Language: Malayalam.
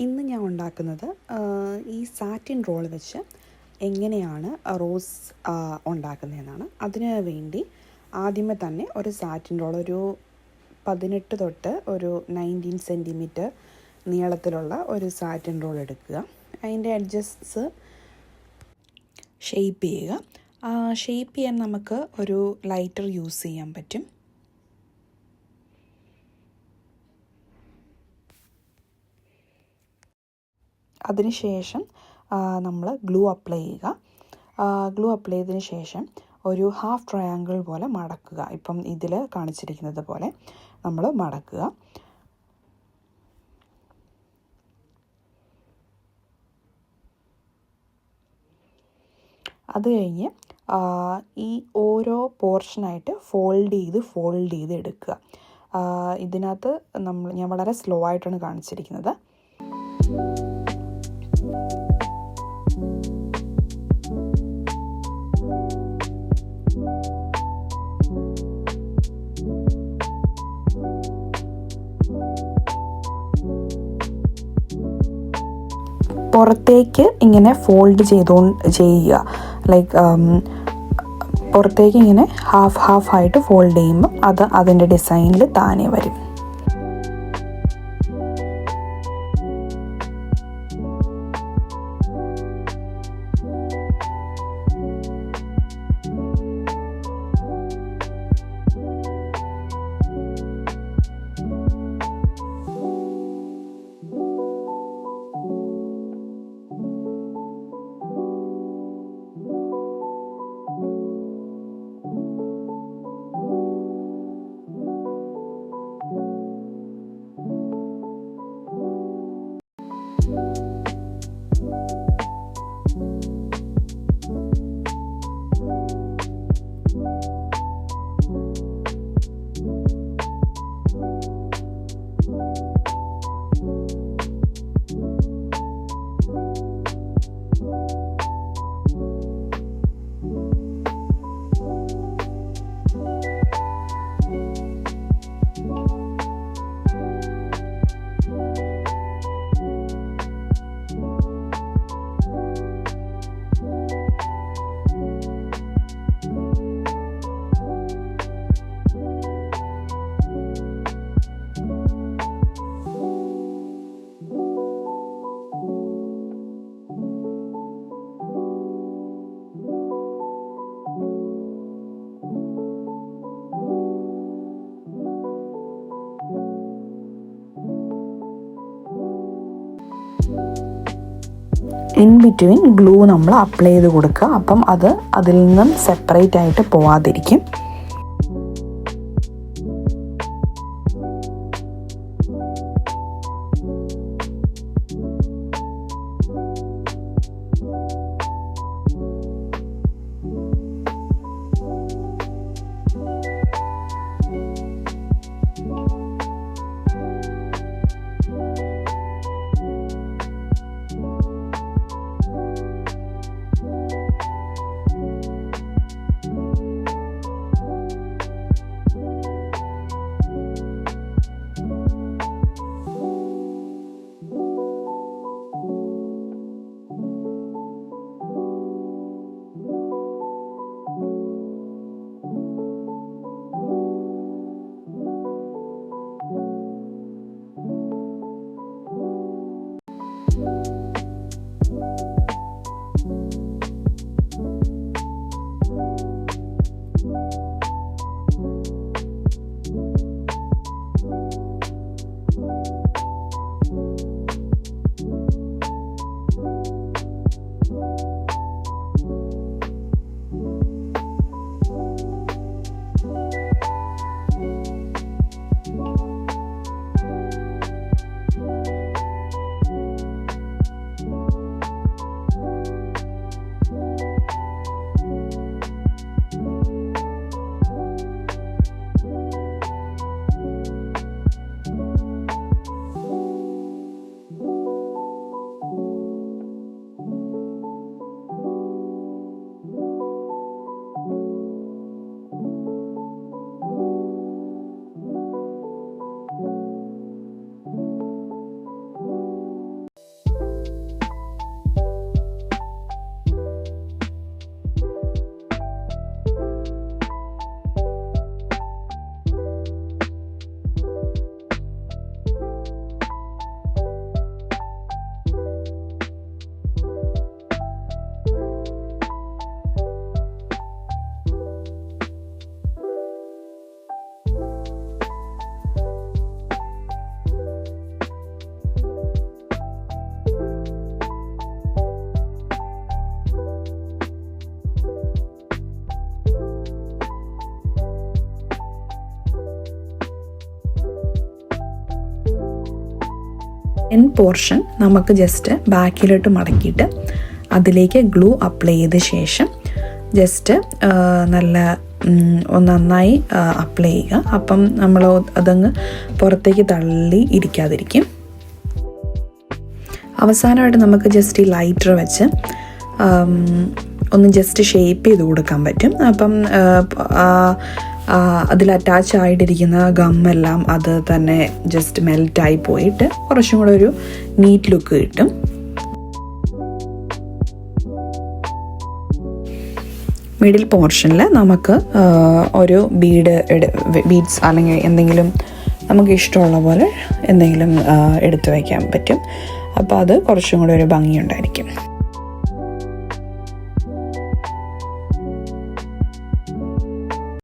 ഇന്ന് ഞാൻ ഉണ്ടാക്കുന്നത് ഈ സാറ്റിൻ റോൾ വെച്ച് എങ്ങനെയാണ് റോസ് ഉണ്ടാക്കുന്നതെന്നാണ്. അതിന് വേണ്ടി ആദ്യമേ തന്നെ ഒരു സാറ്റിൻ റോൾ ഒരു 18 തൊട്ട് ഒരു 19 സെൻറ്റിമീറ്റർ നീളത്തിലുള്ള ഒരു സാറ്റിൻ റോൾ എടുക്കുക. അതിൻ്റെ എഡ്ജസ് ഷേപ്പ് ചെയ്യുക. ഷേപ്പ് ചെയ്യാൻ നമുക്ക് ഒരു ലൈറ്റർ യൂസ് ചെയ്യാൻ പറ്റും. അതിനുശേഷം നമ്മൾ ഗ്ലൂ അപ്ലൈ ചെയ്യുക. ഗ്ലൂ അപ്ലൈ ചെയ്തതിന് ശേഷം ഒരു ഹാഫ് ട്രയാങ്കിൾ പോലെ മടക്കുക. ഇപ്പം ഇതിൽ കാണിച്ചിരിക്കുന്നത് പോലെ നമ്മൾ മടക്കുക. അത് കഴിഞ്ഞ് ഈ ഓരോ പോർഷനായിട്ട് ഫോൾഡ് ചെയ്ത് എടുക്കുക. ഇതിനകത്ത് ഞാൻ വളരെ സ്ലോ ആയിട്ടാണ് കാണിച്ചിരിക്കുന്നത്. പുറത്തേക്ക് ഇങ്ങനെ ഫോൾഡ് ചെയ്യുക. ലൈക്ക് പുറത്തേക്ക് ഇങ്ങനെ ഹാഫ് ആയിട്ട് ഫോൾഡ് ചെയ്യുമ്പോൾ അത് അതിൻ്റെ ഡിസൈനിൽ താനെ വരും. ഇൻ ബിറ്റ്വീൻ ഗ്ലൂ നമ്മൾ അപ്ലൈ ചെയ്ത് കൊടുക്കുക. അപ്പം അത് അതിൽ നിന്നും സെപ്പറേറ്റ് ആയിട്ട് പോവാതിരിക്കും. എൻ പോർഷൻ നമുക്ക് ജസ്റ്റ് ബാക്കിലോട്ട് മടക്കിയിട്ട് അതിലേക്ക് ഗ്ലൂ അപ്ലൈ ചെയ്ത ശേഷം ജസ്റ്റ് നന്നായി അപ്ലൈ ചെയ്യുക. അപ്പം നമ്മൾ അതങ്ങ് പുറത്തേക്ക് തള്ളി ഇരിക്കാതിരിക്കും. അവസാനമായിട്ട് നമുക്ക് ജസ്റ്റ് ഈ ലൈറ്റർ വെച്ച് ഒന്ന് ജസ്റ്റ് ഷേപ്പ് ചെയ്ത് കൊടുക്കാൻ പറ്റും. അപ്പം അതിൽ അറ്റാച്ച് ആയിട്ടിരിക്കുന്ന ഗമ്മെല്ലാം അത് തന്നെ ജസ്റ്റ് മെൽറ്റായി പോയിട്ട് കുറച്ചും കൂടെ ഒരു നീറ്റ് ലുക്ക് കിട്ടും. മിഡിൽ പോർഷനിൽ നമുക്ക് ഒരു ബീഡ്സ് അല്ലെങ്കിൽ എന്തെങ്കിലും നമുക്ക് ഇഷ്ടമുള്ള പോലെ എന്തെങ്കിലും എടുത്തു വയ്ക്കാൻ പറ്റും. അപ്പോൾ അത് കുറച്ചും കൂടെ ഒരു ഭംഗിയുണ്ടായിരിക്കും.